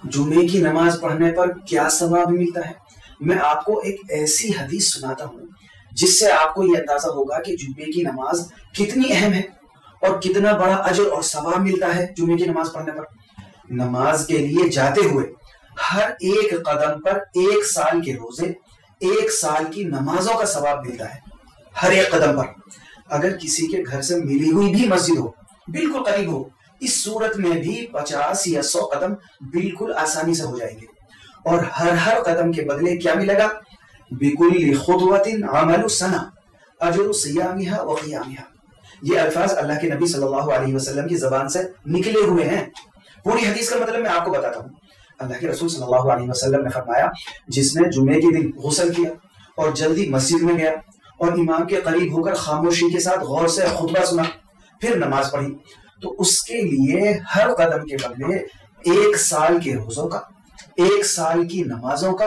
جمعے کی نماز پڑھنے پر کیا ثواب ملتا ہے؟ میں آپ کو ایک ایسی حدیث سناتا ہوں جس سے آپ کو یہ اندازہ ہوگا کہ جمعے کی نماز کتنی اہم ہے اور کتنا بڑا اجر اور ثواب ملتا ہے جمعے کی نماز پڑھنے پر۔ نماز کے لیے جاتے ہوئے ہر ایک قدم پر 1 سال کے روزے، 1 سال کی نمازوں کا ثواب ملتا ہے، ہر ایک قدم پر۔ اگر کسی کے گھر سے ملی ہوئی بھی مسجد ہو، بالکل قریب ہو، اس صورت میں بھی 50 یا 100 قدم بالکل آسانی سے ہو جائیں گے، اور ہر قدم کے بدلے کیا ملے گا؟ بِكُلِّ خُطْوَةٍ عَمَلُ سَنَةٍ أَجْرُ صِيَامِهَا وَقِيَامِهَا۔ یہ الفاظ اللہ کے نبی صلی اللہ علیہ وسلم کی زبان سے نکلے ہوئے ہیں۔ پوری حدیث کا مطلب میں آپ کو بتاتا ہوں۔ اللہ کے رسول صلی اللہ علیہ وسلم نے فرمایا، جس نے جمعے کے دن غسل کیا اور جلدی مسجد میں گیا اور امام کے قریب ہو کر خاموشی کے ساتھ غور سے خطبہ سنا، پھر نماز پڑھی، تو اس کے لیے ہر قدم کے بدلے 1 سال کے روزوں کا، 1 سال کی نمازوں کا